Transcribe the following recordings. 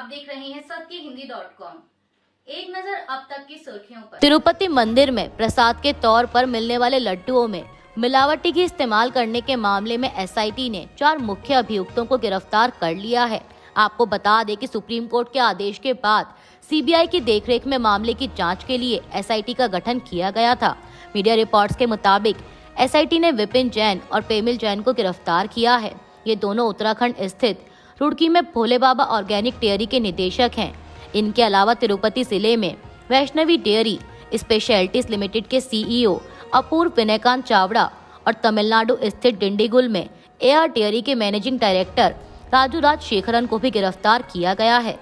आप देख रहे हैं सत्यहिंदी.com। एक नजर अब तक की सुर्खियों पर। तिरुपति मंदिर में प्रसाद के तौर पर मिलने वाले लड्डुओं में मिलावटी घी इस्तेमाल करने के मामले में एसआईटी ने 4 मुख्य अभियुक्तों को गिरफ्तार कर लिया है। आपको बता दें कि सुप्रीम कोर्ट के आदेश के बाद सीबीआई की देखरेख में मामले की जांच के लिए एसआईटी का गठन किया गया था। मीडिया रिपोर्ट्स के मुताबिक एसआईटी ने विपिन जैन और पेमिल जैन को गिरफ्तार किया है। ये दोनों उत्तराखंड स्थित रुड़की में भोले बाबा ऑर्गेनिक डेयरी के निदेशक हैं। इनके अलावा तिरुपति जिले में वैष्णवी डेयरी स्पेशलिटीज लिमिटेड के सीईओ अपूर्व विनयकांत चावड़ा और तमिलनाडु स्थित डिंडीगुल में एआर डेयरी के मैनेजिंग डायरेक्टर राजू राज शेखरन को भी गिरफ्तार किया गया है।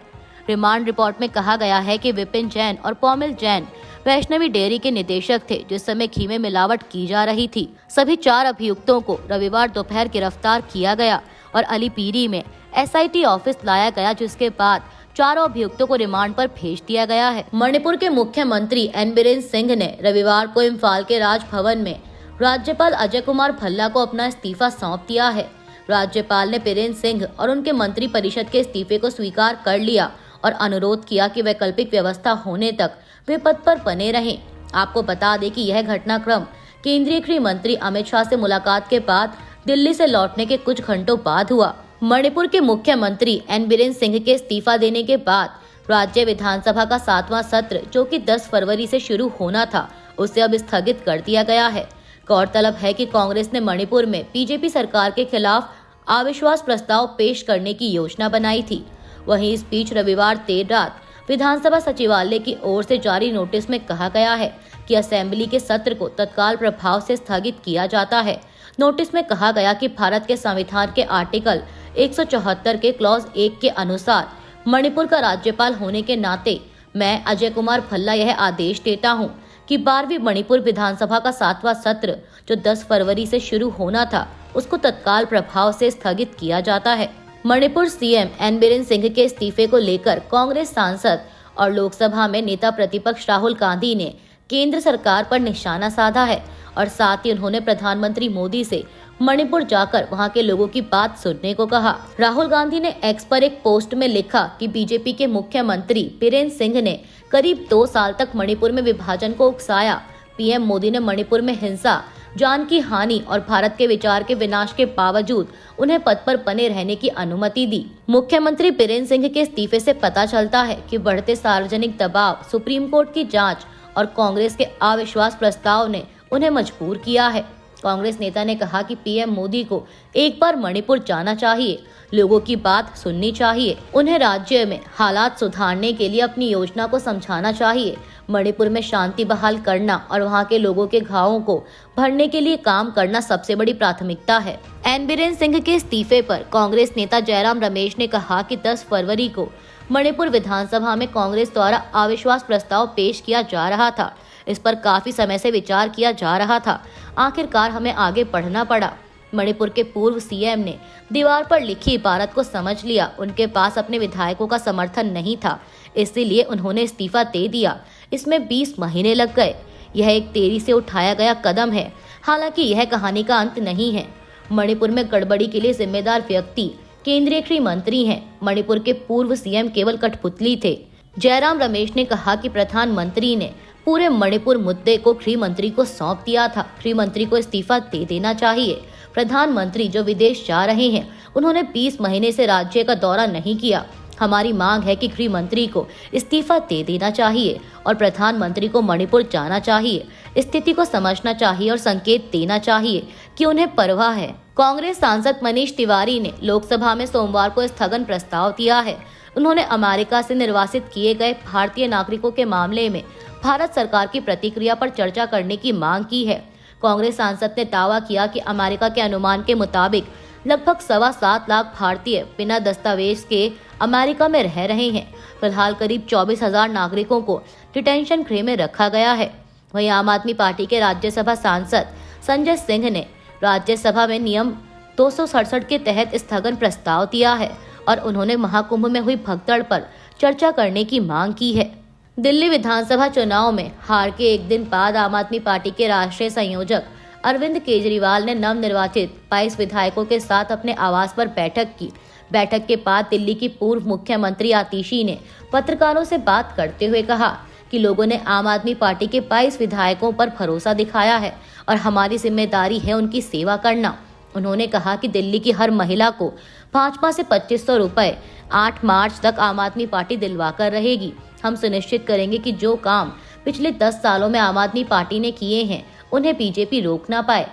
रिमांड रिपोर्ट में कहा गया है कि विपिन जैन और पेमिल जैन वैष्णवी डेयरी के निदेशक थे जिस समय घी में मिलावट की जा रही थी। सभी 4 अभियुक्तों को रविवार दोपहर गिरफ्तार किया गया और अलीपीरी में एसआईटी ऑफिस लाया गया, जिसके बाद 4 अभियुक्तों को रिमांड पर भेज दिया गया है। मणिपुर के मुख्यमंत्री एन बीरेन सिंह ने रविवार को इम्फाल के राजभवन में राज्यपाल अजय कुमार भल्ला को अपना इस्तीफा सौंप दिया है। राज्यपाल ने बीरेन सिंह और उनके मंत्री परिषद के इस्तीफे को स्वीकार कर लिया और अनुरोध किया कि वैकल्पिक व्यवस्था होने तक वे पद पर बने रहें। आपको बता दें कि यह घटनाक्रम केंद्रीय गृह मंत्री अमित शाह से मुलाकात के बाद दिल्ली से लौटने के कुछ घंटों बाद हुआ। मणिपुर के मुख्यमंत्री एन बीरेन सिंह के इस्तीफा देने के बाद राज्य विधानसभा का 7वां सत्र, जो कि 10 फरवरी से शुरू होना था, उसे अब स्थगित कर दिया गया है। गौरतलब है कि कांग्रेस ने मणिपुर में बीजेपी सरकार के खिलाफ अविश्वास प्रस्ताव पेश करने की योजना बनाई थी। वहीं इस बीच रविवार देर रात विधानसभा सचिवालय की ओर से जारी नोटिस में कहा गया है कि असेंबली के सत्र को तत्काल प्रभाव से स्थगित किया जाता है। नोटिस में कहा गया कि भारत के संविधान के आर्टिकल 174 के क्लॉज 1 के अनुसार मणिपुर का राज्यपाल होने के नाते मैं अजय कुमार भल्ला यह आदेश देता हूं कि 12वीं मणिपुर विधानसभा का 7वां सत्र, जो 10 फरवरी से शुरू होना था, उसको तत्काल प्रभाव से स्थगित किया जाता है। मणिपुर सीएम एन बीरेन सिंह के इस्तीफे को लेकर कांग्रेस सांसद और लोकसभा में नेता प्रतिपक्ष राहुल गांधी ने केंद्र सरकार पर निशाना साधा है और साथ ही उन्होंने प्रधानमंत्री मोदी से मणिपुर जाकर वहां के लोगों की बात सुनने को कहा। राहुल गांधी ने एक्स पर एक पोस्ट में लिखा कि बीजेपी के मुख्यमंत्री बीरेन सिंह ने करीब 2 साल तक मणिपुर में विभाजन को उकसाया। पीएम मोदी ने मणिपुर में हिंसा, जान की हानि और भारत के विचार के विनाश के बावजूद उन्हें पद पर बने रहने की अनुमति दी। मुख्यमंत्री बीरेन सिंह के इस्तीफे से पता चलता है कि बढ़ते सार्वजनिक दबाव, सुप्रीम कोर्ट की जांच और कांग्रेस के अविश्वास प्रस्ताव ने उन्हें मजबूर किया है। कांग्रेस नेता ने कहा कि पीएम मोदी को एक बार मणिपुर जाना चाहिए, लोगों की बात सुननी चाहिए, उन्हें राज्य में हालात सुधारने के लिए अपनी योजना को समझाना चाहिए। मणिपुर में शांति बहाल करना और वहां के लोगों के घावों को भरने के लिए काम करना सबसे बड़ी प्राथमिकता है। एन बीरेन सिंह के इस्तीफे पर कांग्रेस नेता जयराम रमेश ने कहा कि 10 फरवरी को मणिपुर विधानसभा में कांग्रेस द्वारा अविश्वास प्रस्ताव पेश किया जा रहा था। इस पर काफी समय से विचार किया जा रहा था। आखिरकार हमें आगे बढ़ना पड़ा। मणिपुर के पूर्व सीएम ने दीवार पर लिखी इबारत को समझ लिया। उनके पास अपने विधायकों का समर्थन नहीं था, इसलिए उन्होंने इस्तीफा दे दिया। इसमें 20 महीने लग गए। यह एक देरी से उठाया गया कदम है। हालांकि यह कहानी का अंत नहीं है। मणिपुर में गड़बड़ी के लिए जिम्मेदार व्यक्ति केंद्रीय गृह मंत्री हैं। मणिपुर के पूर्व सीएम केवल कठपुतली थे। जयराम रमेश ने कहा कि प्रधानमंत्री ने पूरे मणिपुर मुद्दे को गृह मंत्री को सौंप दिया था। गृह मंत्री को इस्तीफा दे देना चाहिए। प्रधानमंत्री जो विदेश जा रहे हैं, उन्होंने 20 महीने से राज्य का दौरा नहीं किया। हमारी मांग है कि गृह मंत्री को इस्तीफा दे देना चाहिए और प्रधानमंत्री को मणिपुर जाना चाहिए, स्थिति को समझना चाहिए और संकेत देना चाहिए कि उन्हें परवाह है। कांग्रेस सांसद मनीष तिवारी ने लोकसभा में सोमवार को स्थगन प्रस्ताव दिया है। उन्होंने अमेरिका से निर्वासित किए गए भारतीय नागरिकों के मामले में भारत सरकार की प्रतिक्रिया पर चर्चा करने की मांग की है। कांग्रेस सांसद ने दावा किया कि अमेरिका के अनुमान के मुताबिक लगभग 7.25 लाख भारतीय बिना दस्तावेज के अमेरिका में रह रहे हैं। फिलहाल करीब 24,000 नागरिकों को डिटेंशन गृह में रखा गया है। वहीं आम आदमी पार्टी के राज्यसभा सांसद संजय सिंह ने राज्यसभा में नियम 267 के तहत स्थगन प्रस्ताव दिया है और उन्होंने महाकुंभ में हुई भगदड़ पर चर्चा करने की मांग की है। दिल्ली विधानसभा चुनाव में हार के एक दिन बाद आम आदमी पार्टी के राष्ट्रीय संयोजक अरविंद केजरीवाल ने नवनिर्वाचित 22 विधायकों के साथ अपने आवास पर बैठक की। बैठक के बाद दिल्ली की पूर्व मुख्यमंत्री आतिशी ने पत्रकारों से बात करते हुए कहा कि लोगों ने आम आदमी पार्टी के 22 विधायकों पर भरोसा दिखाया है और हमारी जिम्मेदारी है उनकी सेवा करना। उन्होंने कहा कि दिल्ली की हर महिला को भाजपा से 2500 रुपए 8 मार्च तक आम आदमी पार्टी दिलवा कर रहेगी। हम सुनिश्चित करेंगे कि जो काम पिछले 10 सालों में आम आदमी पार्टी ने किए हैं उन्हें बीजेपी रोक ना पाए।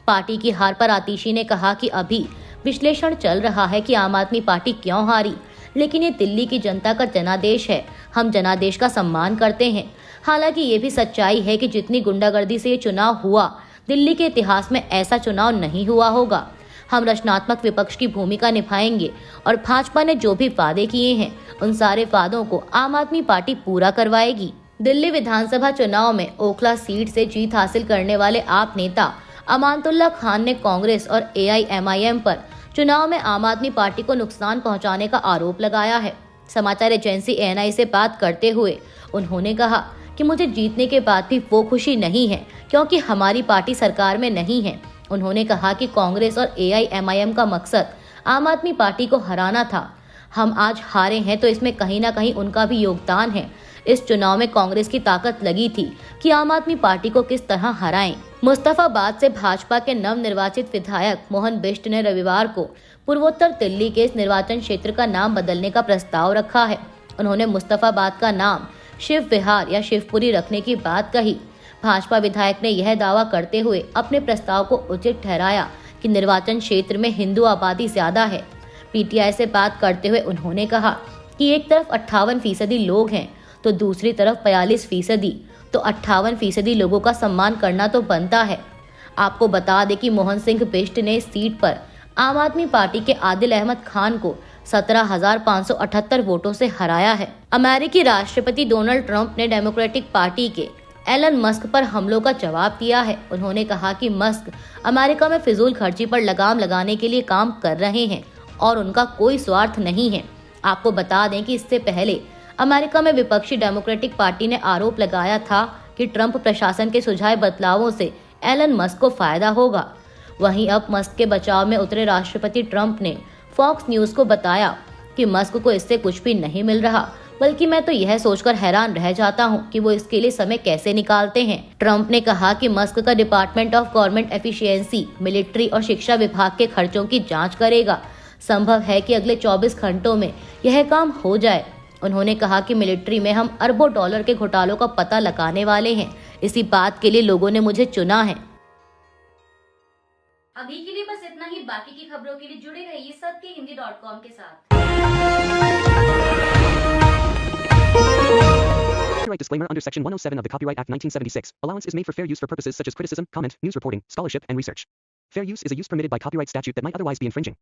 पार्टी की हार पर आतिशी ने कहा कि अभी विश्लेषण चल रहा है कि आम आदमी पार्टी क्यों हारी, लेकिन ये दिल्ली की जनता का जनादेश है। हम जनादेश का सम्मान करते हैं। हालांकि ये भी सच्चाई है कि जितनी गुंडागर्दी से ये चुनाव हुआ, दिल्ली के इतिहास में ऐसा चुनाव नहीं हुआ होगा। हम रचनात्मक विपक्ष की भूमिका निभाएंगे और भाजपा ने जो भी वादे किए हैं उन सारे वादों को आम आदमी पार्टी पूरा करवाएगी। दिल्ली विधानसभा चुनाव में ओखला सीट से जीत हासिल करने वाले आप नेता अमानतुल्लाह खान ने कांग्रेस और AIMIM पर चुनाव में आम आदमी पार्टी को नुकसान पहुंचाने का आरोप लगाया है। समाचार एजेंसी ANI से बात करते हुए उन्होंने कहा कि मुझे जीतने के बाद भी वो खुशी नहीं है क्योंकि हमारी पार्टी सरकार में नहीं है। उन्होंने कहा कि कांग्रेस और AIMIM का मकसद आम आदमी पार्टी को हराना था। हम आज हारे हैं तो इसमें कहीं ना कहीं उनका भी योगदान है। इस चुनाव में कांग्रेस की ताकत लगी थी कि आम आदमी पार्टी को किस तरह हराएं। मुस्तफाबाद से भाजपा के नवनिर्वाचित विधायक मोहन बिष्ट ने रविवार को पूर्वोत्तर दिल्ली के इस निर्वाचन क्षेत्र का नाम बदलने का प्रस्ताव रखा है। उन्होंने मुस्तफाबाद का नाम शिव विहार या शिवपुरी रखने की बात कही। भाजपा विधायक ने यह दावा करते हुए अपने प्रस्ताव को उचित ठहराया कि निर्वाचन क्षेत्र में हिंदू आबादी ज्यादा है। PTI से बात करते हुए उन्होंने कहा कि एक तरफ 58% लोग हैं तो दूसरी तरफ 42%, तो 58% लोगों का सम्मान करना तो बनता है। आपको बता दें कि मोहन सिंह बिष्ट ने इस सीट पर आम आदमी पार्टी के आदिल अहमद खान को 17,578 वोटों से हराया है। अमेरिकी राष्ट्रपति डोनाल्ड ट्रंप ने डेमोक्रेटिक पार्टी के एलन मस्क पर हमलों का जवाब दिया है। उन्होंने कहा कि मस्क अमेरिका में फिजूल खर्ची पर लगाम लगाने के लिए काम कर रहे हैं और उनका कोई स्वार्थ नहीं है। आपको बता दें कि इससे पहले अमेरिका में विपक्षी डेमोक्रेटिक पार्टी ने आरोप लगाया था कि ट्रंप प्रशासन के सुझाए बदलावों से एलन मस्क को फायदा होगा। वहीं अब मस्क के बचाव में उतरे राष्ट्रपति ट्रंप ने फॉक्स न्यूज को बताया कि मस्क को इससे कुछ भी नहीं मिल रहा, बल्कि मैं तो यह सोचकर हैरान रह जाता हूं कि वो इसके लिए समय कैसे निकालते हैं। ट्रंप ने कहा कि मस्क का department of government efficiency, military और शिक्षा विभाग के खर्चों की जाँच करेगा। संभव है कि अगले 24 घंटों में यह काम हो जाए। उन्होंने कहा कि मिलिट्री में हम अरबों डॉलर के घोटालों का पता लगाने वाले हैं। इसी बात के लिए लोगों ने मुझे चुना है। अभी के लिए बस इतना ही। बाकी की खबरों के लिए जुड़े रहिए सत्यहिंदी.com के साथ। Copyright disclaimer under Section 107 of the Copyright Act 1976. Allowance is made for fair use for purposes such as criticism, comment, news reporting, scholarship, and research. Fair use is a use permitted by copyright statute that might otherwise be infringing.